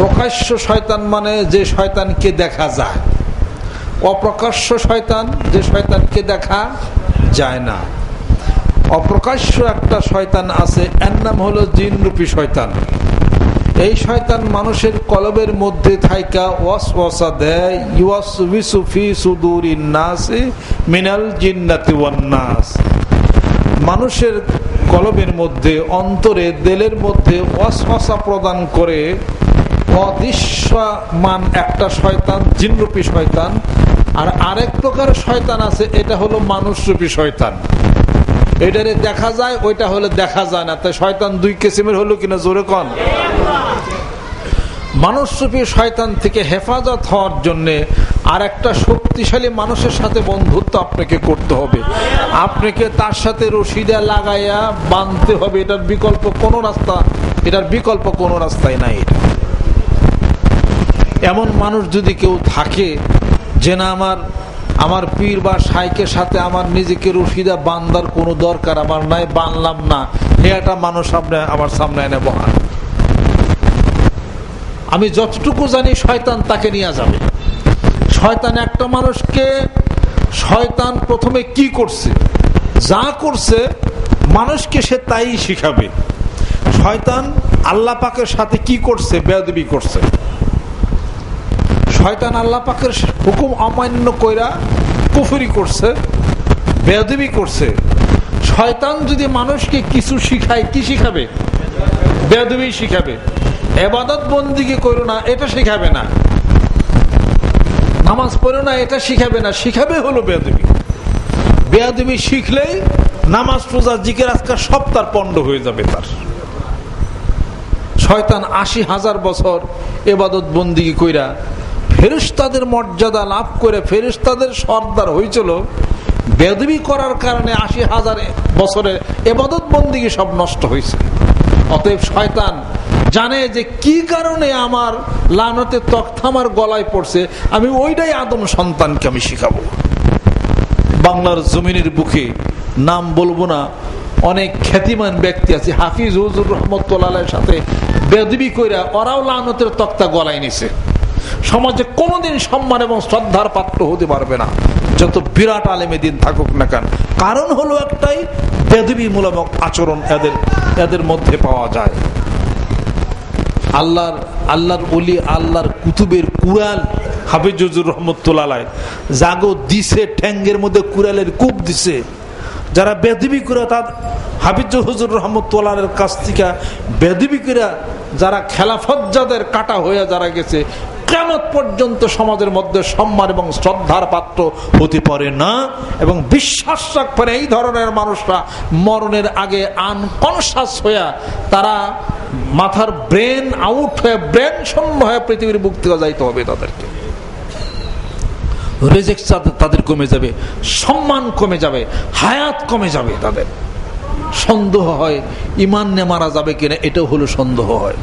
প্রকাশ্য শয়তান মানে যে শয়তানকে দেখা যায়, অপ্রকাশ্য শয়তান যে শয়তানকে দেখা যায় না। অপ্রকাশ্য একটা শয়তান আছে, এর নাম হলো জিনরূপী শয়তান। এই শয়তান মানুষের কলবের মধ্যে থাইকা ওয়াসওয়াসা দেয়, ইউওয়াসওয়িসু ফি সুদুরিন নাসি মিনাল জিন্নাতি ওয়ান নাস। মানুষের কলবের মধ্যে, অন্তরে, দিলের মধ্যে ওয়াসওয়াসা প্রদান করে অদৃশ্যমান একটা শয়তান, জিনরূপী শয়তান। আর আরেক প্রকার শয়তান আছে, এটা হলো মানুষরূপী শয়তান। এটারে দেখা যায়, ওইটা হলে দেখা যায় না। তাই শয়তান দুই কিসিমের হলো কিনা জোরে কন। মানুষরূপী শয়তান থেকে হেফাজত হওয়ার জন্য আর একটা শক্তিশালী মানুষের সাথে বন্ধুত্ব আপনাকে করতে হবে। আপনাকে তার সাথে রশিদা লাগাইয়া বাঁধতে হবে। এটার বিকল্প কোনো রাস্তায় নাই। এমন মানুষ যদি কেউ থাকে যে না, আমার পীর বা শাইখের সাথে আমার নিজেকে রশিদা বান্ধার কোনো দরকার আমার নাই, বানলাম না, এটা মানুষ আমার সামনে এনে বহান। আমি যতটুকু জানি শয়তান তাকে নিয়ে যাবে। শয়তান একটা মানুষকে, শয়তান প্রথমে কি করছে, যা করছে মানুষকে সে তাই শিখাবে। শয়তান আল্লাহ পাকের সাথে কি করছে, বেয়াদবি করছে। শয়তান আল্লাহ পাকের হুকুম অমান্য কইরা কুফরি করছে, বেয়াদবি করছে। শয়তান যদি মানুষকে কিছু শিখায়, কি শিখাবে? বেয়াদবি শিখাবে। ইবাদত বন্দেগী করো না, এটা শিখাবে না। নামাজ পড়ো না, এটা শিখাবে না। শিখাবে হলো বেয়াদবি। বেয়াদবি শিখলেই নামাজ, রোজা, জিকির, আজকার সব তার পণ্ড হয়ে যাবে। তার শয়তান ৮০,০০০ বছর ইবাদত বন্দেগী কইরা ফেরেশতাদের মর্যাদা লাভ করে ফেরেশতাদের সর্দার হয়েছিল। বেয়াদবি করার কারণে ৮০,০০০ বছরের ইবাদত বন্দেগী সব নষ্ট হয়েছে। অতএব শয়তান জানে যে কি কারণে আমার লানতের তখ্ত আমার গলায় পড়ছে, আমি ওইটাই আদম সন্তানকে আমি শিখাবো। বাংলার জমিনের বুকে নাম বলবো না, অনেক খ্যাতিমান ব্যক্তি আছে, হাফিজ হুজুর রহমতুল্লাহর সাথে বেয়াদবি কইরা ওরাও লানতের তক্তা গলায় নিছে। সমাজে কোনোদিন সম্মান এবং শ্রদ্ধার পাত্র হতে পারবে না, যত বিরাট আলেমে দিন থাকুক না কেন। কারণ হলো একটাই, বেয়াদবিমূলক আচরণ এদের মধ্যে পাওয়া যায়। আল্লাহর ওলি, আল্লাহর কুতুবের কুরাল হাফিজ হুজুর রহমতুল্লাহ জাগো দিছে, ঠ্যাঙ্গের মধ্যে কুরালের কূপ দিছে। যারা বেয়াদবি করে তার হাফিজ হুজুর রহমতুল্লাহর কাছ থেকে বেয়াদবি করে যারা খেলাফত যাদের কাটা হয়ে যারা গেছে, কিয়ামত পর্যন্ত সমাজের মধ্যে সম্মান এবং শ্রদ্ধার পাত্র হতে পারে না। এবং বিশ্বাস রাখবেন, এই ধরনের মানুষরা মরণের আগে আনকনশাস হয়ে, তারা মাথার ব্রেন আউট হয়ে, ব্রেন শূন্য হয়ে পৃথিবীর বুক থেকে যাইতে হবে। তাদেরকে রিজিক তাদের কমে যাবে, সম্মান কমে যাবে, হায়াত কমে যাবে। তাদের সন্দেহ হয় ইমান নিয়ে মারা যাবে কিনা, এটাও হলো সন্দেহ হয়।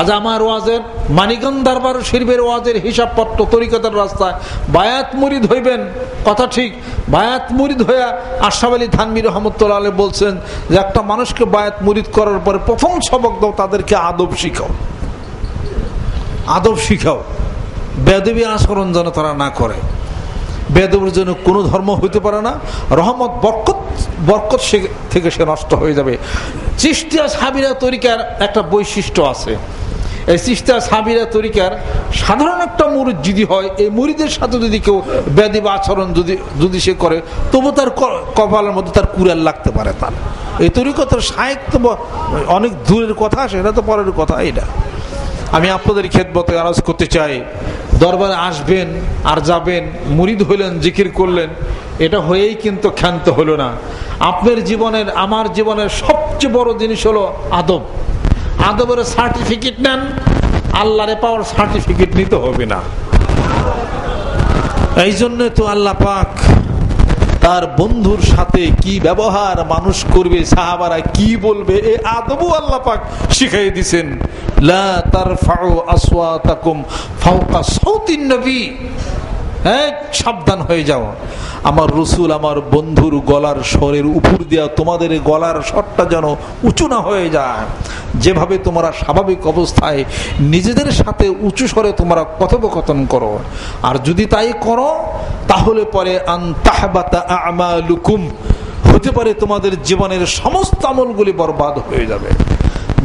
আজ আমার ওয়াজের মানিকগঞ্জ দরবার শরীফের ওয়াজের হিসাবপত্র তরিকতের রাস্তায় বায়াত মুরিদ হইবেন, কথা ঠিক। বায়াত মুরিদ হইয়া আশরাফ আলী থানভী রহমতুল্লাহ আলাইহি বলছেন যে একটা মানুষকে বায়াত মুরিদ করার পরে প্রথম সবক দাও, তাদেরকে আদব শিখাও। আদব শিখাও, বেয়াদবি আচরণ যেন তারা না করে। বেয়াদবির জন্য কোনো ধর্ম হইতে পারে না। রহমত বরকত থেকে সে নষ্ট হয়ে যাবে। চিশতিয়া সাবিরা তরিকার একটা বৈশিষ্ট্য আছে। এই চিশতিয়া সাবিরা তরিকার সাধারণ একটা মুরিদ যদি হয়, এই মুরিদের সাথে যদি কেউ বেয়াদবি আচরণ যদি সে করে, তবু তার কপালের মধ্যে তার কুড়াল লাগতে পারে। তার এই তরিকতের সাহিত্য অনেক দূরের কথা, সেটা তো পরের কথা। এটা আমি আপনাদের খেদমতে আরজ করতে চাই, দরবারে আসবেন আর যাবেন, মুরিদ হইলেন, জিকির করলেন, এটা হয়েই কিন্তু ক্ষান্ত হলো না। আপনার জীবনের, আমার জীবনের সবচেয়ে বড় জিনিস হলো আদব। আদবের সার্টিফিকেট নেন, আল্লাহরে পাওয়ার সার্টিফিকেট নিতে হবে না। এই জন্য তো আল্লাহ পাক তার বন্ধুর সাথে কি ব্যবহার মানুষ করবে, সাহাবারা কি বলবে, এই আদবও আল্লাহ পাক শিখাই দিয়েছেন। লা তারফাউ আসওয়াতাকুম ফাওকা সাউতিন নবী, সাবধান হয়ে যাও, আমার রসুল আমার বন্ধুর গলার স্বরের উপর দিয়া তোমাদের গলার স্বরটা যেন উঁচু না হয়ে যায়। যেভাবে তোমরা স্বাভাবিক অবস্থায় নিজেদের সাথে উঁচু স্বরে তোমরা কথোপকথন করো, আর যদি তাই করো তাহলে পরে আনতাহবাতা আমালুকুম, হতে পারে তোমাদের জীবনের সমস্ত আমলগুলি বরবাদ হয়ে যাবে।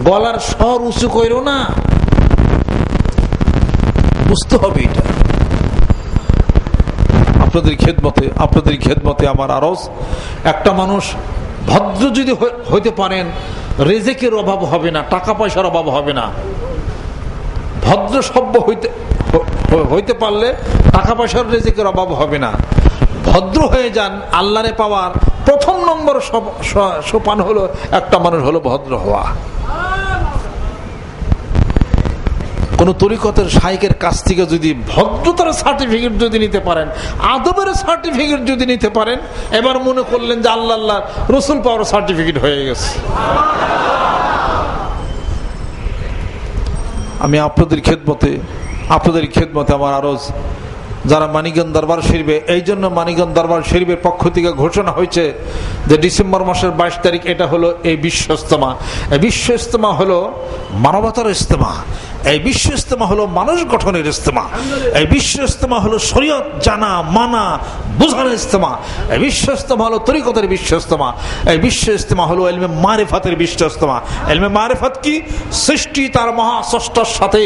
গলার স্বর উঁচু করো না, বুঝতে হবে এটা। আপনাদের খেদমতে আমার আরজ, একটা মানুষ ভদ্র যদি হইতে পারেন, রেজেকের অভাব হবে না, টাকা পয়সার অভাব হবে না। ভদ্র সভ্য হইতে পারলে টাকা পয়সার রেজেকের অভাব হবে না। ভদ্র হয়ে যান, আল্লাহরে পাওয়ার প্রথম নম্বর সোপান হলো একটা মানুষ হলো ভদ্র হওয়া। কোন তরিকতের শাইখের কাছ থেকে যদি ভদ্রতার সার্টিফিকেট যদি নিতে পারেন, আদবের সার্টিফিকেট যদি নিতে পারেন, এবার মনে করলেন যে আল্লাহ আল্লাহ রসুল পাওয়ার সার্টিফিকেট হয়ে গেছে। আমি আপনাদের খেদমতে আমার আরজ, যারা মানিকগঞ্জ দরবার শরীফে, এই জন্য মানিকগঞ্জ দরবার শরীফের পক্ষ থেকে ঘোষণা হয়েছে যে ডিসেম্বর মাসের 22 তারিখ এটা হলো এই বিশ্ব ইজতেমা। এই বিশ্ব ইজতেমা হলো মানবতার ইজতেমা, এই বিশ্ব ইজতেমা হলো মানুষ গঠনের ইজতেমা, এই বিশ্ব ইজতেমা হলো শরীয়ত জানা মানা বোঝার ইজতেমা, এই বিশ্ব ইজতেমা হলো তরিকতের বিশ্ব ইজতেমা, এই বিশ্ব ইজতেমা হলো ইলমে মারিফাতের বিশ্ব ইজতেমা। ইলমে মারিফাত কি? সৃষ্টি তার মহাস্রষ্টার সাথে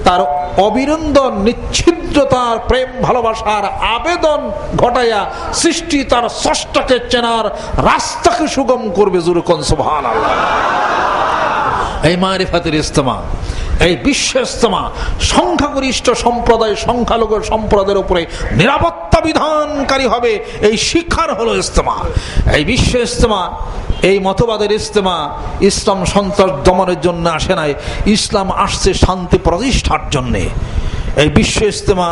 তার অবিরন্দন নিচ্ছিদ্রতার প্রেম ভালোবাসার আবেদন ঘটাইয়া সৃষ্টি তার স্রষ্টাকে চেনার রাস্তাকে সুগম করবে। জুরুকন সুবহানাল্লাহ। এই মারিফাতের ইজতেমা, এই বিশ্ব ইজতেমা সংখ্যাগরিষ্ঠ সম্প্রদায় সংখ্যালঘু সম্প্রদায়ের উপরে নিরাপত্তা বিধানকারী হবে, এই শিক্ষার হলো ইজতেমা। এই বিশ্ব ইজতেমা, এই মতবাদের ইজতেমা ইসলাম সন্ত্রাস দমনের জন্য আসে নাই, ইসলাম আসছে শান্তি প্রতিষ্ঠার জন্যে। এই বিশ্ব ইজতেমা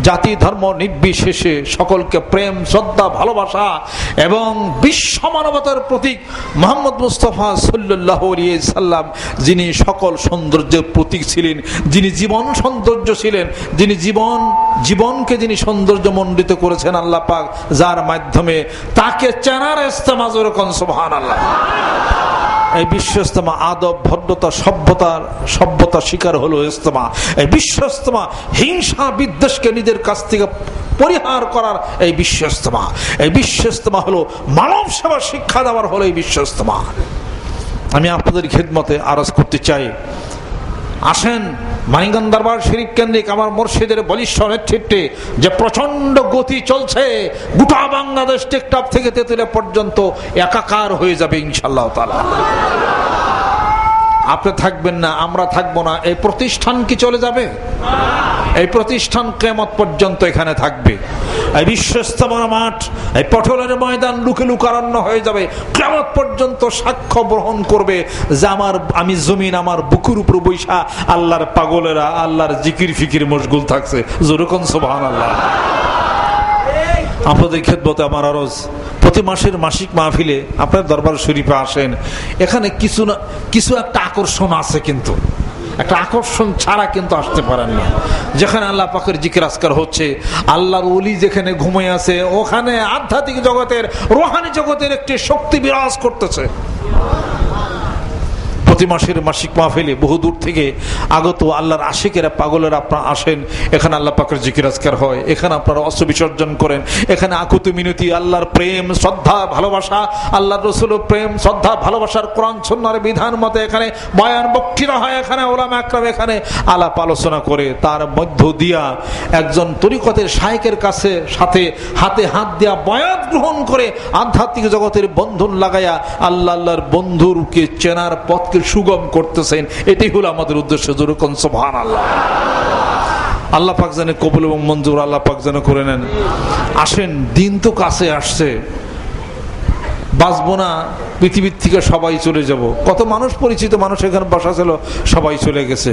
জাতি ধর্ম নির্বিশেষে সকলকে প্রেম শ্রদ্ধা ভালোবাসা এবং বিশ্ব মানবতার প্রতীক মুহাম্মদ মুস্তাফা সাল্লাল্লাহু আলাইহি সাল্লাম, যিনি সকল সৌন্দর্যের প্রতীক ছিলেন, যিনি জীবন সৌন্দর্য ছিলেন, যিনি জীবনকে যিনি সৌন্দর্য মণ্ডিত করেছেন আল্লাহ পাক, যার মাধ্যমে তাকে চেনার ইজতেমা। যেরকম সুবহানাল্লাহ। এই বিশ্ব ইজতেমা আদব ভদ্রতা সভ্যতা শিকার হলো ইজতেমা। এই বিশ্ব ইজতেমা হিংসা বিদ্বেষকে নিজের কাছ থেকে পরিহার করার এই বিশ্ব ইজতেমা। এই বিশ্ব ইজতেমা হলো মানব সেবা শিক্ষা দেওয়ার হলো এই বিশ্ব ইজতেমা। আমি আপনাদের খেদমতে আরজ করতে চাই, আসেন মানিকগঞ্জ দরবার শরীফ কেন্দ্রিক আমার মুর্শিদের বলিষ্ঠ নেতৃত্বে যে প্রচন্ড গতি চলছে, গোটা বাংলাদেশ টেকটাপ থেকে তেতুলিয়া পর্যন্ত একাকার হয়ে যাবে ইনশাআল্লাহ তাআলা। আপনি থাকবেন না, আমরা থাকবো না, এই প্রতিষ্ঠান কি চলে যাবে? এই প্রতিষ্ঠান কিয়ামত পর্যন্ত এখানে থাকবে। এই বিশ্ব ইজতেমার মাঠ, এই পটলের ময়দান লুকে লুকারণ্য হয়ে যাবে, কিয়ামত পর্যন্ত সাক্ষ্য গ্রহণ করবে যে আমি জমিন আমার বুকুর উপর বৈশা আল্লাহর পাগলেরা আল্লাহর জিকির ফিকির মশগুল থাকছে। যেরকম সুবহানাল্লাহ। আপনাদের খেদমতে আমার আরজ, প্রতি মাসের মাসিক মাহফিলে আপনার দরবার শরীফে আসেন, এখানে কিছু একটা আকর্ষণ আছে, কিন্তু একটা আকর্ষণ ছাড়া কিন্তু আসতে পারেন না। যেখানে আল্লাহ পাকের জিকির আজকার হচ্ছে, আল্লাহর ওলি যেখানে ঘুমিয়ে আছে, ওখানে আধ্যাত্মিক জগতের রুহানি জগতের একটি শক্তি বিরাজ করতেছে। প্রতি মাসের মাসিক মাহফিলে বহু দূর থেকে আগত আল্লাহর আশিকেরা পাগলেরা আপনারা আসেন, এখানে আল্লাহ পাকের জিকির আজকার হয়, এখানে আপনারা অস্ত্র বিসর্জন করেন, এখানে আকুতি মিনতি আল্লাহর প্রেম শ্রদ্ধা ভালোবাসা, আল্লাহর রাসূলের প্রেম শ্রদ্ধা ভালোবাসার কোরআন সুন্নাহর বিধান মতে এখানে বয়ান বক্তৃতা হয়, এখানে উলামা একরাম এখানে আলাপ আলোচনা করে, তার মধ্য দিয়া একজন তরিকতের শাইখের কাছে সাথে হাতে হাত দিয়া বয়াত গ্রহণ করে আধ্যাত্মিক জগতের বন্ধন লাগাইয়া আল্লাহর বন্ধুরকে চেনার পথকে সুগম করতেছেন। এটাই হলো আমাদের উদ্দেশ্য। যেরকম সুবহানাল্লাহ। আল্লাহ পাক যেন কবুল এবং মঞ্জুর আল্লাহ পাক যেন করে নেন। আসেন, দিন তো কাছে আসছে, বাঁচবো না, পৃথিবীর থেকে সবাই চলে যাব। কত মানুষ, পরিচিত মানুষ এখানে বসা ছিল, সবাই চলে গেছে,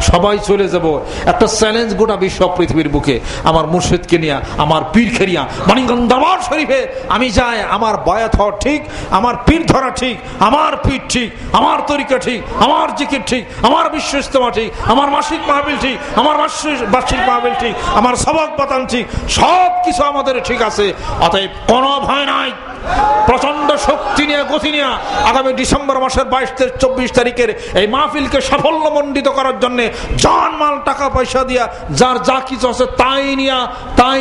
সবাই চলে যাব। একটা চ্যালেঞ্জ গোটা বিশ্ব পৃথিবীর বুকে, আমার মুর্শিদকে নিয়ে, আমার পীরকে নিয়ে মানিকগঞ্জ দরবার শরীফে আমি যাই, আমার বয়াত হওয়া ঠিক, আমার পীর ধরা ঠিক, আমার পীর ঠিক, আমার তরিকা ঠিক, আমার জিকির ঠিক, আমার বিশ্ব ইজতেমা ঠিক, আমার মাসিক মাহফিল ঠিক, আমার বার্ষিক মাহফিল ঠিক, আমার সবক বাতান ঠিক, সব কিছু আমাদের ঠিক আছে। অতএব কোনো ভয় নাই। প্রচন্ড শক্তি নিয়ে, গতি নিয়ে আগামী ডিসেম্বর মাসের 22-24 তারিখের এই মাহফিলকে সাফল্যমণ্ডিত করার জন্য জানমাল টাকা পয়সা দিয়া যার যা কিছু আছে তাই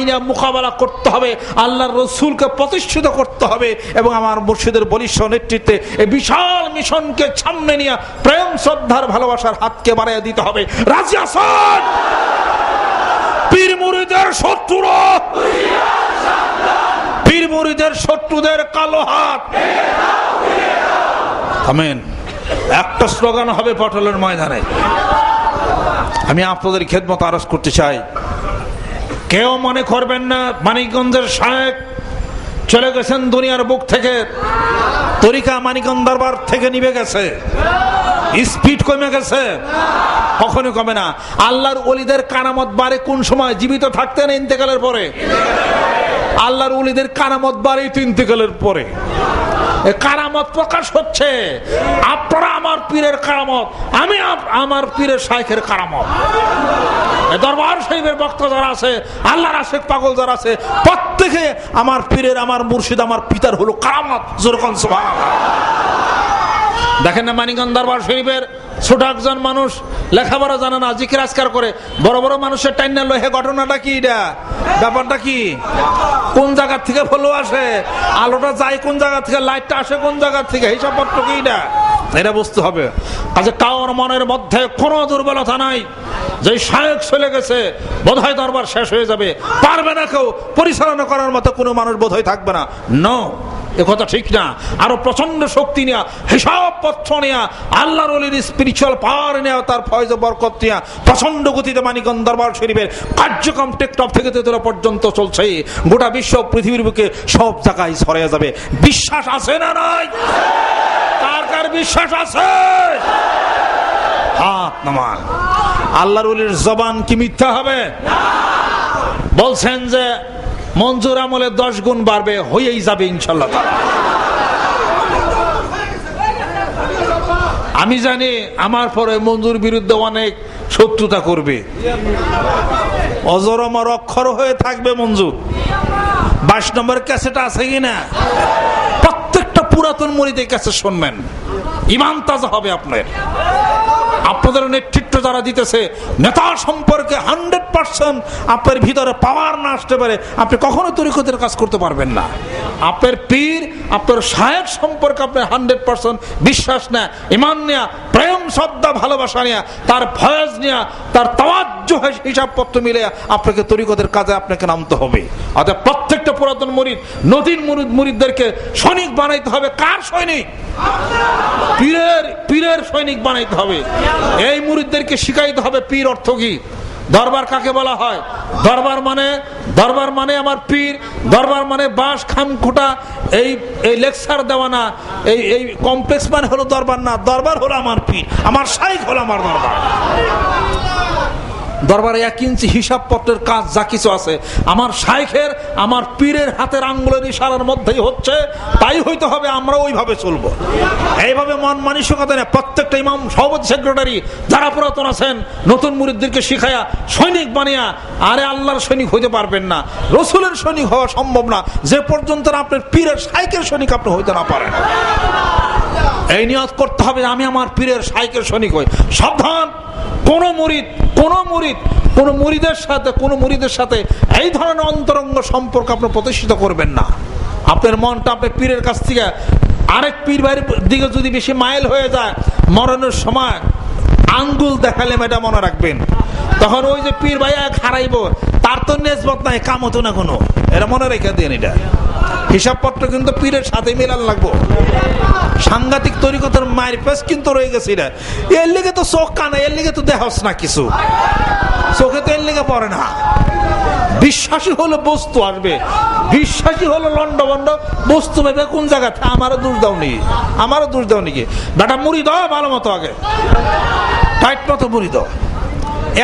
নিয়ে মোকাবেলা করতে হবে। আল্লাহর রাসূলকে প্রতিষ্ঠিত করতে হবে এবং আমার মুর্শিদের বলিষ্ঠ নেতৃত্বে এই বিশাল মিশনকে সামনে নিয়ে প্রেম, শ্রদ্ধার, ভালোবাসার হাতকে বাড়িয়ে দিতে হবে। রাজি আছেন? পীর মুরিদের শত্রুরা, পীর মুরিদের শত্রুদের কালো হাত থামেন। একটা স্লোগান হবে পটলের ময়দানে। আমি আপনাদের খেদমত আরজ করতে চাই, কেউ মনে করবেন না মানিকগঞ্জের শায়েখ চলে গেছেন দুনিয়ার বুক থেকে, তরিকা মানিকগঞ্জ দরবার থেকে নিভে গেছে, স্পিড কমে গেছে, কখনো কমে না। আল্লাহর ওলিদের কারামত বাড়ে কোন সময়? জীবিত থাকতেন, ইন্তেকালের পরে। আল্লাহর ওলিদের কারামত বাড়ে তো ইন্তেকালের পরে। কারামত প্রকাশ হচ্ছে, আপনারা আমার পীরের কারামত, আমি আমার পীরের শাইখের কারামত। দরবার শরীফের বক্তা যারা আছে, আল্লাহর আশিক পাগল যারা আছে, প্রত্যেকে আমার পীরের, আমার মুর্শিদ, আমার পিতার হলো কারামত। যেরকম সুবহানাল্লাহ। দেখেন না মানিকগঞ্জ দরবার শরীফের ছোট একজন মানুষ লেখাপড়া জানে না, জিকির আজকার করে, বড় বড় মানুষের টাইনা লোহে। ঘটনাটা কি? এটা ব্যাপারটা কি? কোন জায়গা থেকে ফলো আসে, আলোটা যায় কোন জায়গা থেকে, লাইটটা আসে কোন জায়গা থেকে, হিসাব পত্র কি এটা বুঝতে হবে। কাজে কারোর মনের মধ্যে কোনো দুর্বলতা নাই যে শায়েখ চলে গেছে বোধহয় দরবার শেষ হয়ে যাবে, পারবে না কেউ পরিচালনা করার মতো কোনো মানুষ বোধহয় থাকবে না। নো, এ কথা ঠিক না। আরো প্রচন্ড শক্তি নেয়া, হিসাব পত্র নেয়া, আল্লাহর ওলির স্পিরিচুয়াল পাওয়ার নেয়া, তার ফয়েজ বরকত নেয়া, প্রচন্ড গতিতে মানিকগঞ্জ দরবার শরীফের কার্যক্রম টেকটপ থেকে তেতুলা পর্যন্ত চলছে। গোটা বিশ্ব পৃথিবীর বুকে সব জায়গায় ছড়িয়ে যাবে। বিশ্বাস আছে না নাই? কার কার বিশ্বাস আছে? হাত নামান। আল্লাহর ওলির জবান কি মিথ্যা হবে? বলছেন যে মঞ্জুর আমলে 10 গুণ বাড়বে, হয়েই যাবে ইনশাল্লাহ। আমি জানি আমার পরে মঞ্জুর বিরুদ্ধে অনেক শত্রুতা করবে, অজরমর অক্ষর হয়ে থাকবে মঞ্জুর। 22 নম্বর ক্যাসেট আছে কিনা? প্রত্যেকটা পুরাতন মুরিদের কাছে শুনবেন, ইমান তাজা হবে আপনার। আপনাদের নেতৃত্ব যারা দিতেছে, নেতা সম্পর্কে 100% আপনার ভিতরে পাওয়ার না আসতে পারে, আপনি কখনো তরিকতের কাজ করতে পারবেন না। আপনার পীর, আপনার শায়েখ সম্পর্কে আপনার 100% বিশ্বাস নেয়া, ইমান নেয়া, প্রেম, শ্রদ্ধা, ভালোবাসা নেয়া, তার ফয়েজ নেয়া, তার তাওয়াজ্জুহ হিসাবপত্র মিলে আপনাকে তরিকতের কাজে আপনাকে নামতে হবে। অর্থাৎ প্রত্যেকটা পুরাতন মুরিদ, নতুন মুরিদদেরকে সৈনিক বানাইতে হবে। কার সৈনিক? পীরের সৈনিক বানাইতে হবে। এই মুরিদদেরকে শিখাইতে হবে পীর অর্থ কি, দরবার কাকে বলা হয়। দরবার মানে আমার পীর, দরবার মানে বাস খামখুটা এই লেকচার দেওয়া না, এই কমপ্লেক্স মানে হলো দরবার না। দরবার হলো আমার পীর, আমার শাইখ হলো আমার দরবার। দরবারে 1 ইঞ্চি হিসাবপত্রের কাজ যা কিছু আছে আমার শাইখের, আমার পীরের হাতের আঙ্গুলের ইশারার মধ্যেই হচ্ছে, তাই হইতে হবে। আমরা ওইভাবে চলবো, এইভাবে মন মানসিকতা নেই। প্রত্যেকটা ইমাম, সভাপতি, সেক্রেটারি যারা পুরাতন আছেন, নতুন মুরিদদেরকে শিখায়া সৈনিক বানিয়া, আরে আল্লাহর সৈনিক হইতে পারবেন না, রসুলের সৈনিক হওয়া সম্ভব না যে পর্যন্ত আপনার পীরের শাইখের সৈনিক আপনি হইতে না পারেন। এই নিয়ত করতে হবে আমি আমার পীরের শাইখের সৈনিক হই। সাবধান, কোন মুরিদের সাথে এই ধরনের অন্তরঙ্গ সম্পর্ক আপনি প্রতিষ্ঠিত করবেন না। আপনার মনটা আপনার পীরের কাছ থেকে আরেক পীর ভাইয়ের দিকে যদি বেশি মাইল হয়ে যায়, মরণের সময় আঙ্গুল দেখালে এটা মনে রাখবেন। তখন ওই যে পীর ভাই এক হারাইব, তার তো নেসবত নাই, কাম হতো না কোনো, এটা মনে রেখে দেন। এটা হিসাবপত্র কিন্তু পীরের সাথে মিলান লাগবো। সাংঘাতিক তরিকতের মায়ের পেস কিন্তু রয়ে গেছে না। এর লিগে তো চোখ কানা, এর লিগে তো দেহস না কিছু, চোখে তো এর লিগে পড়ে না। বিশ্বাসী হলো বস্তু আসবে, বিশ্বাসী হলো লন্ড বন্ড বস্তু ভেবে কোন জায়গাতে। আমারও দোষ দাও নি, আমারও দোষ দাও নাকি? বেটা মুড়ি দাও ভালো মতো, আগে টাইট মতো মুড়ি দাও।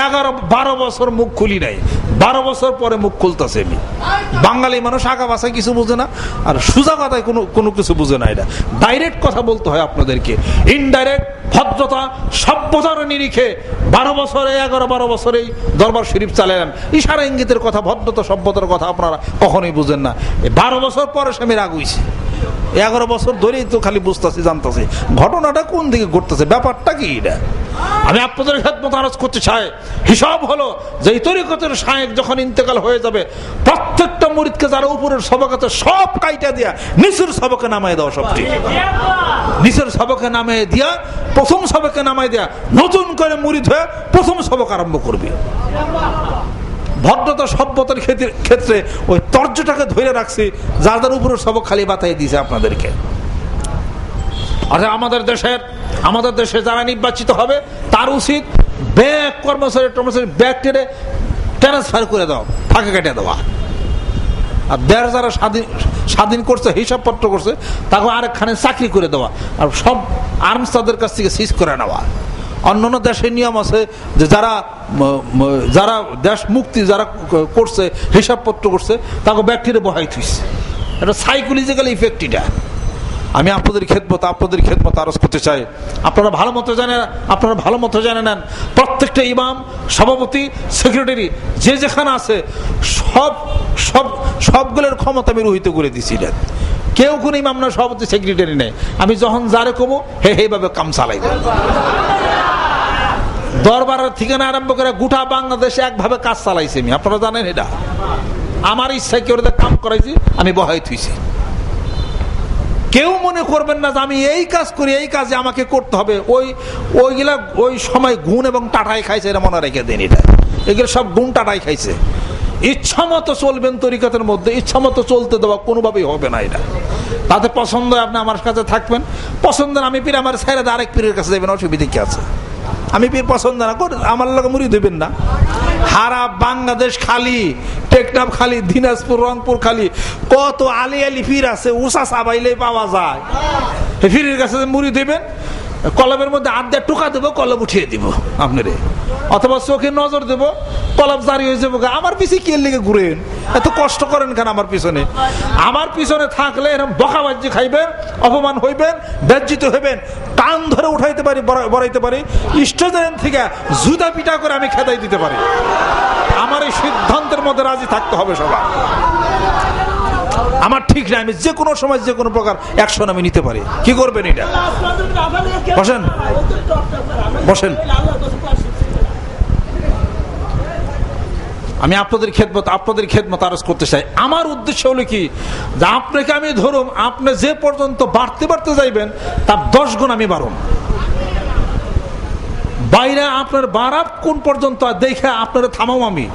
11-12 বছর মুখ খুলি নাই, 12 বছর পরে মুখ খুলতেছে। আমি বাঙালি মানুষ আগা বাসায় কিছু বুঝে না, আর সোজা কথায় কোনো কিছু বুঝে না। এটা ডাইরেক্ট কথা বলতে হয় আপনাদেরকে, ইনডাইরেক্ট ভদ্রতা সভ্যতার নিরিখে 12 বছরে 11-12 বছরেই দরবার শরীফ চালালেন। ইশারা ইঙ্গিতের কথা, ভদ্রতা সভ্যতার কথা আপনারা কখনোই বুঝেন না। 12 বছর পরে সে আমি রাগ হইছি, 11 বছর ধরেই তো খালি বুঝতেছি, জানতেছি ঘটনাটা কোন দিকে ঘটতেছে, ব্যাপারটা কি। এটা আমি আপনাদের খেদমত আরজ করতে চাই। হিসাব হলো যে এই তরিকতের শায়েখ যখন ইন্তেকাল হয়ে যাবে, প্রত্যেকটা মুরিদকে যারা উপরের সবকাতে সব কাইটা দিয়া নিচের সবকে নামায় দাও। সব ঠিক নিচের সবকে নামায় দিয়া, প্রথম সবকে নামায় দিয়া নতুন করে মুরিদ হয়ে প্রথম সবক আরম্ভ করবে। ভদ্রতা সভ্যতার ক্ষেত্রে ওই তর্জটাকে ধরে রাখছি, যাদের উপরের সবক খালি বাতাই দিয়েছে আপনাদেরকে। আর আমাদের দেশে যারা নির্বাচিত হবে তার উচিত ব্যাগ কর্মচারী ব্যাগ টেনে ট্রান্সফার করে দাও, ফাঁকে কেটে দেওয়া। আর দেশ যারা স্বাধীন করছে, হিসাবপত্র করছে, তাকে আরেকখানে চাকরি করে দেওয়া, আর সব আর্মস তাদের কাছ থেকে সিজ করে নেওয়া। অন্যান্য দেশের নিয়ম আছে যে যারা দেশ মুক্তি যারা করছে, হিসাবপত্র করছে, তাকে ব্যাগটিরে বহাই থুইছে। এটা সাইকোলজিক্যাল ইফেক্ট। এটা আমি আপনাদের খেদমত আরজ করতে চাই। আপনারা ভালো মতো জানে নেন, প্রত্যেকটা ইমাম, সভাপতি, সেক্রেটারি যে যেখানে আছে সবগুলোর ক্ষমতা আমি রহিত করে দিছি। কেউ কোন ইমাম না, সভাপতি, সেক্রেটারি নেই। আমি যখন যারে কমো হেভাবে কাম চালাই। দরবারের ঠিকানা আরম্ভ করে গোটা বাংলাদেশে একভাবে কাজ চালাইছি আমি, আপনারা জানেন। এটা আমার ইচ্ছায় কেউ কাম করাইছি, আমি বহাই থুইছি। কেউ মনে করবেন না যে আমি এই কাজ করি, এই কাজে আমাকে করতে হবে। ওইগুলা ওই সময় গুণ এবং টাটাই খাইছে, এটা মনে রেখে দেন। এগুলো সব গুণ টাটাই খাইছে। ইচ্ছা মতো চলবেন তরিকতের মধ্যে, ইচ্ছা মতো চলতে দেওয়া কোনোভাবেই হবে না। এটা তাতে পছন্দ আপনি আমার কাছে থাকবেন, পছন্দ আমি পীর আমার ছেড়ে আরেক পীরের কাছে যাবেন, অসুবিধা কি আছে? আমি পীর পছন্দ না করে আমার লোক মুড়ি দেবেন না। হারা বাংলাদেশ খালি, টেকনাফ খালি, দিনাজপুর, রংপুর খালি, কত আলি পীর আছে, উষা সাবাইলে পাওয়া যায়। পীরের কাছে মুড়ি দেবেন, কলমের মধ্যে আড্ডা টোকা দেবো, কলম উঠিয়ে দিব আপনারে, অথবা চোখে নজর দেব, কলম জারি হয়ে যাবো। আমার পিছিয়ে কে লেগে ঘুরেন, এত কষ্ট করেন কেন আমার পিছনে? আমার পিছনে থাকলে এরকম বকাবাজি খাইবেন, অপমান হইবেন, বেজ্জিত হইবেন, টান ধরে উঠাইতে পারি, বড়াইতে পারি, স্টেজের থেকে জুতা পিটা করে আমি খেদাই দিতে পারি। আমার এই সিদ্ধান্তের মধ্যে রাজি থাকতে হবে সবাই। আমার ঠিক না, আমি যে কোনো সময় যে কোনো প্রকার অ্যাকশন আমি নিতে পারি। কি করবেন? এটা বসেন। আমি আপনাদের খেদমত আরজ করতে চাই। আমার উদ্দেশ্য হলো কি, যে আপনাকে আমি ধরুন, আপনি যে পর্যন্ত বাড়তে যাইবেন তার 10 গুণ আমি বাড়ুন। বাইরে আপনার বাড়া কোন পর্যন্ত দেখে আপনারা থামাও। আমি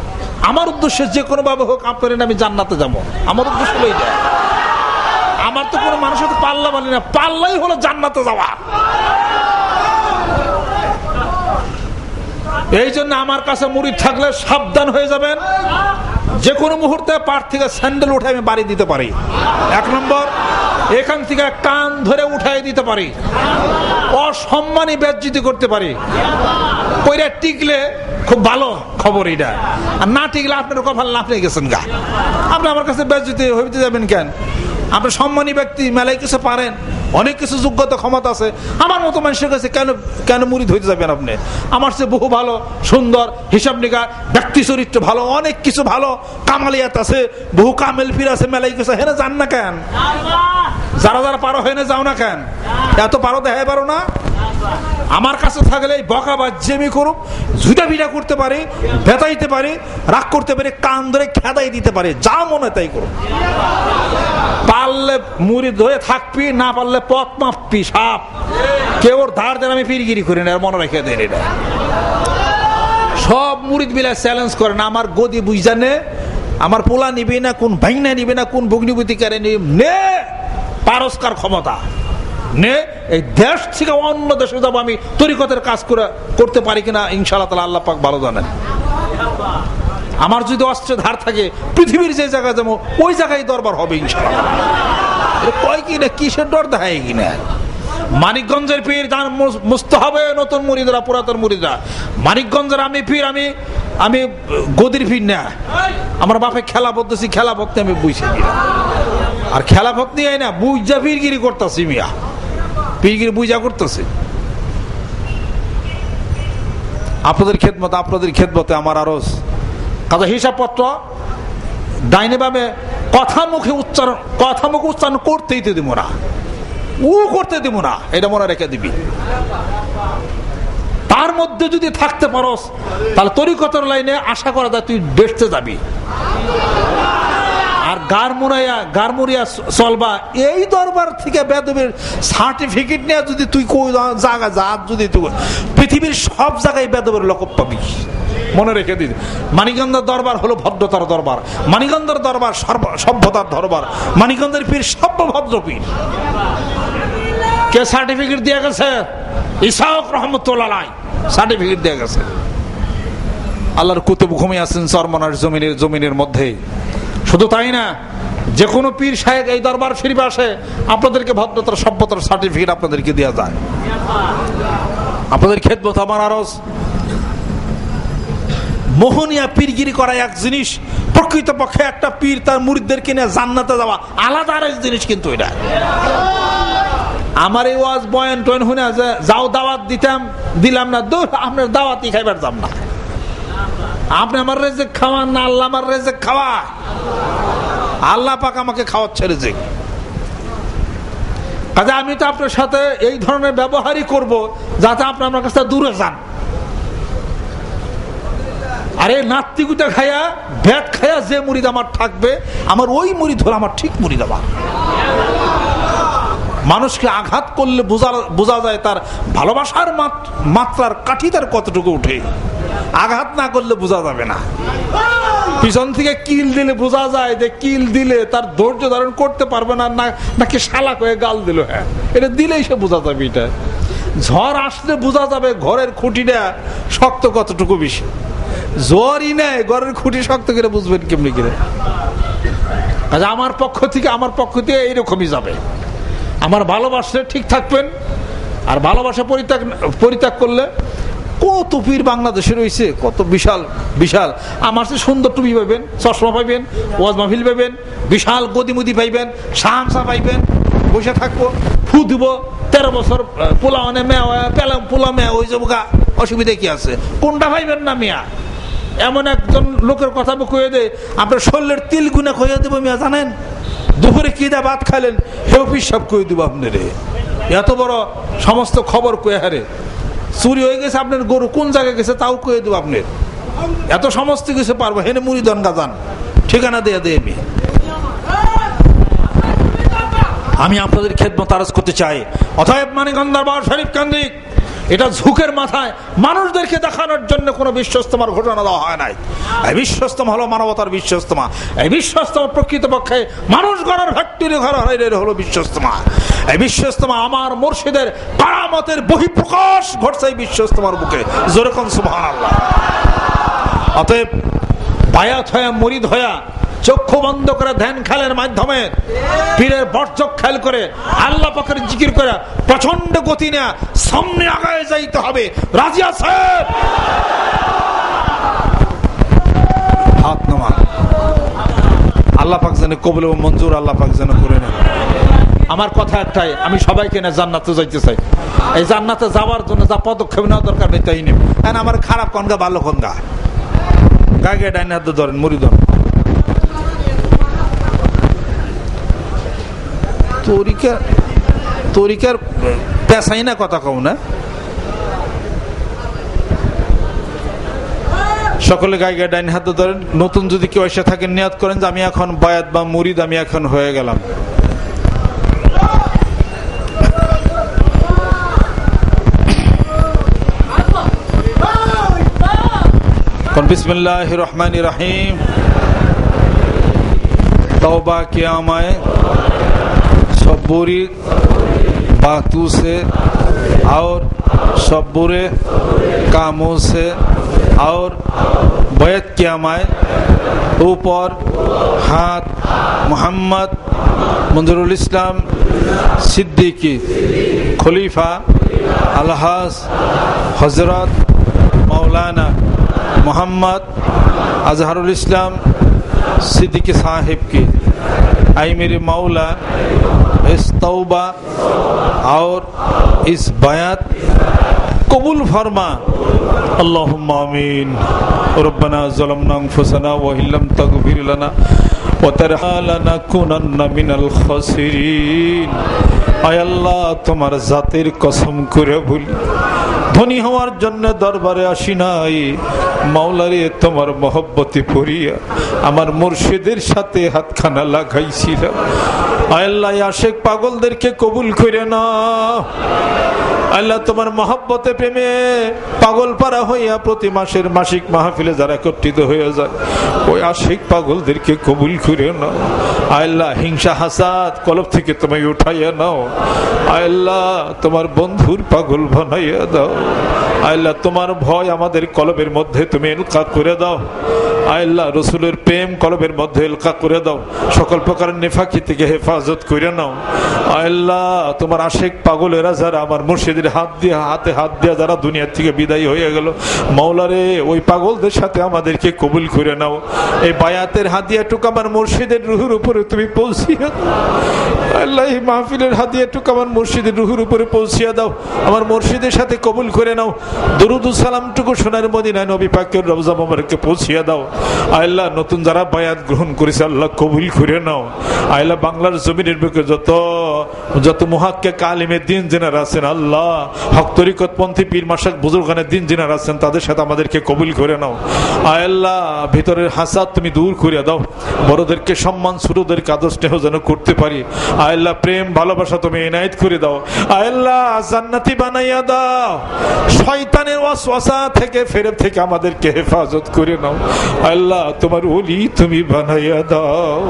আমার উদ্দেশ্য যে কোনো ভাবে হোক আপনার আমি জান্নাতে যাবো। আমার উদ্দেশ্য হলো এইটা। আমার তো কোনো মানুষের তো পাল্লা বানি না, পাল্লাই হলো জান্নাতে যাওয়া। এই জন্য আমার কাছে মুরিদ থাকলে সাবধান হয়ে যাবেন। যে কোনো মুহূর্তে পাড় থেকে স্যান্ডেল উঠে আমি বাড়ি দিতে পারি। 1 নম্বর, এখান থেকে কান ধরে উঠাই দিতে পারি, অসম্মানী বেজ্জিতি করতে পারি। কইরা টিকলে খুব ভালো খবর এটা, আর না টিকলে আপনার কপাল লাফিয়ে গেছেন গা। আপনি আমার কাছে বেজ্জিতি হইতে যাবেন কেন? আপনি সম্মানী ব্যক্তি, মেলায় কিছু পারেন, অনেক কিছু যোগ্যতা ক্ষমতা আছে। আমার মতো মানুষের কাছে কেন মুরিদ হইতে যাবেন আপনি? আমার চেয়ে বহু ভালো, সুন্দর, হিসাব নিকার, ব্যক্তি চরিত্র ভালো, অনেক কিছু ভালো, কামালিয়াত আছে, বহু কামেল পীর আছে, মেলায় কিছু। হেনে যান না কেন? যারা পারো হেনে যাও না কেন? এত পারো দেখাই পারো না? আমার কাছে থাকলে বকা বা জেমি করুক, জুতা ভিটা করতে পারি, বেতাইতে পারি, রাগ করতে পারি, কান ধরে খেদাই দিতে পারি, যা মনে তাই করুক। পারলে মুরিদ হয়ে থাকবি, না পারলে পথ মাপবি। সাপ কেউ ধার দেন আমি পিরিগিরি করি না, মনে রেখে দেন। এটা সব মুরিদ মিলে চ্যালেঞ্জ করেন, আমার গদি বুঝানে আমার পোলা নিবে না, কোন ভাইনা নিবে না, কোন ভগ্নিপতিকারে নে, পারস্কার ক্ষমতা নে। এই দেশ থেকে অন্য দেশে যাবো, আমি তরিকতের কাজ করতে পারি কিনা ইনশাআল্লাহ তাআলা আল্লাহ পাক ভালো জানেন। আমার যদি অস্ত্রের ধার থাকে, পৃথিবীর যে জায়গায় যাবো ওই জায়গায় দরবার হবে ইনশাআল্লাহ। কয় কিনা কিসের ডর দেখায় কিনা। মানিকগঞ্জের পীর যার মুস্ত হবে নতুন মুরিদরা, পুরাতন মুরিদরা। মানিকগঞ্জের আমি পীর, আমি গদির পীর না। আমার বাপে খেলা বলতেছি, খেলা ভক্তি আমি বুঝছি আর খেলা ভক্তি হয় না, বুঝা পীরগিরি করতেছি মিয়া, পীরগিরি বুঝা করতেছি। আপনাদের খেদমতে আমার আরজ কাজা হিসাবপত্র ডাইনে বামে কথা মুখে উচ্চারণ করতেই তো দিব না, করতে দিব না, এটা মনে রেখে দিবি। তার মধ্যে যদি থাকতে পারস তাহলে তরিকতের লাইনে আশা করা যায় তুই বেসতে যাবি। আর গারমুরিয়া চলবা, এই দরবার থেকে বেদবের সার্টিফিকেট নিয়ে যদি তুই কোন জায়গা যা, যদি তুই পৃথিবীর সব জায়গায় বেদবের লকব পাবি, মনে রেখে দিন। মানিকগঞ্জের দরবার হলো ভদ্রতার দরবার, মানিকগঞ্জের দরবার সভ্যতার দরবার, মানিকগঞ্জের পীর সভ্যভদ্র পীর। কে সার্টিফিকেট দিয়ে গেছে? ইসাক রহমতুল্লাহ সার্টিফিকেট দিয়ে গেছে। আল্লাহর কুতুব ঘুমিয়ে আছেন চরমনার জমিনের মধ্যে। শুধু তাই না, যে কোনো পীর সাহেব এই দরবার শরীফে আসে, আপনাদেরকে ভদ্রতার সভ্যতার সার্টিফিকেট আপনাদেরকে দেওয়া যায়। আপনাদের খেদমত আমার আরজ। মোহনিয়া পীরগিরি করা এক জিনিস, প্রকৃতপক্ষে একটা পীর তার মুরিদদেরকে নিয়ে জান্নাতে যাওয়া আলাদা আরেক জিনিস। কিন্তু এটা আমার এই ওয়াজ বয়ান টয়ন শুনে যাও দাওয়াত দিলাম না, আপনার দাওয়াতই খাইবার যাম না। আপনি আমার রেজেক খাওয়ান না, আল্লাহ আমার রেজেক খাওয়া। আল্লাহ পাক আমাকে খাওয়াচ্ছে রেজেক। কাজে আমি তো আপনার সাথে এই ধরনের ব্যবহারই করব যাতে আপনি আমার কাছে দূরে যান। আরে নাত্তিকুটা খায়া ভ্যাট খায়া যে মুরিদ আমার থাকবে, আমার ওই মুরিদ হলো আমার ঠিক মুরিদ। আমার মানুষকে আঘাত করলে বোঝা যায় তার ভালোবাসার মাত্রার কাঠি তার কতটুকু উঠে। আঘাত না করলে বোঝা যাবে না। পিছন থেকে কিল দিলে বোঝা যায় যে কিল দিলে তার ধৈর্য ধারণ করতে পারবে না, নাকি শালাক হয়ে গাল দিল। হ্যাঁ, এটা দিলেই সে বোঝা যাবে। এটা ঝড় আসলে বোঝা যাবে ঘরের খুঁটিটা শক্ত কতটুকু বেশি। জ্বরই নেই, ঘরের খুঁটি শক্ত করে বুঝবেন কেমনি করে। আমার পক্ষ থেকে এইরকমই যাবে। আমার ভালোবাসলে ঠিক থাকবেন, আর ভালোবাসা পরিত্যাগ করলে কত পীর বাংলাদেশে রয়েছে, কত বিশাল বিশাল। আমার চেয়ে সুন্দর টুপি পাইবেন, চশমা পাইবেন, ওয়াজ মাহফিল পাইবেন, বিশাল গদিমুদি পাইবেন, শাহামসা পাইবেন। বসে থাকবো, ফু দিব, 13 বছর পোলা মানে পোলা মেয়া ওই যাবো গা, অসুবিধা কি আছে? কোনটা পাইবেন না মিয়া? এমন একজন লোকের কথা কয়ে দে আপনার শরীরের তিল গুনা কয়ে দেবো মিয়া। জানেন দুপুরে কি দা ভাত খাইলেন হেউ পিসাব কয়ে দেবো আপনারে। এত বড় সমস্ত খবর কয়ে হারে। চুরি হয়ে গেছে আপনার গরু কোন জায়গায় গেছে তাও কয়ে দেবো আপনার। এত সমস্ত কিছু পারবো। হেনে মুড়িদন গাজান ঠিকানা দিয়ে দে। আমি আপনাদের খেদমত আরজ করতে চাই। অতএব মানিকগঞ্জ দরবার শরীফ কেন্দ্রিক এটা ঝুঁকের মাথায় মানুষদেরকে দেখানোর জন্য কোনো বিশ্বস্তমার ঘটনা দেওয়া হয় নাই। এই বিশ্বস্তমা হলো মানবতার বিশ্বস্তমা। এই বিশ্বস্তমা প্রকৃতপক্ষে মানুষ গড়ার ফ্যাক্টরি ঘর হলো বিশ্বস্তমা। এই বিশ্বস্তমা আমার মুর্শিদের কারামতের বহিঃপ্রকাশ ঘটছে এই বিশ্বস্তমার বুকে। যেরকম সুবহানাল্লাহ। অতএব বায়াত হয়ে মুরিদ হয়ে চক্ষু বন্ধ করে ধ্যান খেলের মাধ্যমে পীরের বর্জক খেল করে আল্লাহ পাকের জিকির করে প্রচন্ড গতি না সামনে আগায় যাইতে হবে। রাজি আছে? হাত নামা। আল্লাহ পাক যেন কবুল ও মঞ্জুর আল্লাহ পাক যেন করে নেন। আমার কথা একটাই, আমি সবাইকে না জান্নাতে যাইতে চাই। এই জান্নাতে যাওয়ার জন্য যা পদক্ষেপ নেওয়া দরকার নেই তাই নেই। আমার খারাপ কনগা ভালো কনগা গায়ে ডাইন হাত ধরেন মুরিদন। তরিকার পেশাই না কথা কও না। সকলে গায়ে ডাইন হাত ধরেন। নতুন যদি কেউ এসে থাকেন নিয়ত করেন যে আমি এখন বায়াত বা মুরিদ, আমি এখন হয়ে গেলাম। বিসমিল্লাহির রহমানির রহিম। तौबा किया मैं सब बुरी बातों से और सब बुरे कामों से और बैत किया मैं ऊपर हाथ मोहम्मद मंजरुल इस्लाम सिद्दीकी खलीफा अलहाज हजरत मौलाना मोहम्मद अजहरुल इस्लाम सिद्दीकी साहिब की आई मेरे मौला इस तौबा और इस बयात कबूल फरमा अल्लाहुम्मा आमीन। रब्बना ज़लमना अनफुसना व इल्लम तगफिर लना व तरहमना लनकुनन्ना मिनल खासिरीन। आय अल्लाह तुम्हार जातेर कसम करे বলি ধনী হওয়ার জন্য দরবারে আসি নাই, মাওলারে তোমার মহব্বতে পড়িয়া আমার মুর্শিদের সাথে হাতখানা লাগাইছিলাম। আয় আল্লাহ আশিক পাগলদেরকে কবুল করে নাও। আল্লাহ তোমার মহব্বতে প্রেমে পাগল পারা হইয়া প্রতি মাসের মাসিক মাহফিলে যারা একত্রিত হয়ে যায় ওই আশিক পাগলদেরকে কবুল করে নাও। আল্লাহ হিংসা হাসাদ কলব থেকে তুমি উঠাইয়া নাও। আল্লাহ তোমার বন্ধুর পাগল বানাইয়া দাও। আল্লাহ তোমার ভয় আমাদের কলবের মধ্যে তুমি এলকা করে দাও। আল্লাহ রসুলের প্রেম কলবের মধ্যে এলকা করে দাও। সকল প্রকার নেফাকি থেকে হেফাজত করে নাও। আল্লাহ তোমার আশিক পাগলেরা যারা আমার মুর্শিদের হাতে হাত দিয়ে যারা দুনিয়া থেকে বিদায় হয়ে গেল, মাওলারে ওই পাগলদের সাথে আমাদেরকে কবুল করে নাও। এই বায়াতের হাদিয়াটুকু আমার মুর্শিদের রুহুর উপরে তুমি পৌঁছিয়ে দাও। আল্লাহ এই মাহফিলের হাদিয়াটুকু আমার মুর্শিদের রুহুর উপরে পৌঁছিয়ে দাও। আমার মুর্শিদের সাথে কবুল করে নাও। দরুদ ও সালামটুকু সোনার মদিনায় নবী পাকের রওজা মোবারকে পৌঁছিয়ে দাও। আল্লাহ নতুন যারা বায়াত গ্রহণ করেছে আল্লাহ কবুল করে নাও। আল্লাহ বাংলার জমিনের বুকে যত মুহাক্কিক আলিমের দিন জেনার আছেন আল্লাহ হক তরিকত পন্থী পীর মাশায়েখ বুজুর্গানের দিন জেনার আছেন তাদের সাথে আমাদেরকে কবুল করে নাও। আল্লাহ ভিতরের হাসাদ তুমি দূর করে দাও। বড়দেরকে সম্মান, ছোটদেরকে আদর স্নেহ যেন করতে পারি। আল্লাহ প্রেম ভালোবাসা তুমি ইনায়েত করে দাও। আল্লাহ জান্নাতি বানাইয়া দাও। শয়তানের ওয়াসওয়াসা থেকে ফেরেব থেকে আমাদেরকে হেফাজত করে নাও। আল্লাহ তোমার ওলি তুমি বানাইয়া দাও।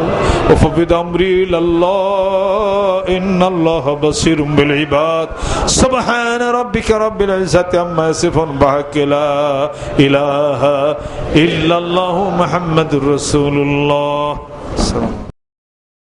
ওয়াফবিদ আমরি ইলাল্লাহ ইন্নাল্লাহ বাসীরুম বিল ইবাদ। সুবহান রাব্বিকা রাব্বিল ইজ্জাতি আম্মা ইয়াসিফুন লা ইলাহা ইল্লাল্লাহু মুহাম্মাদুর রাসূলুল্লাহ।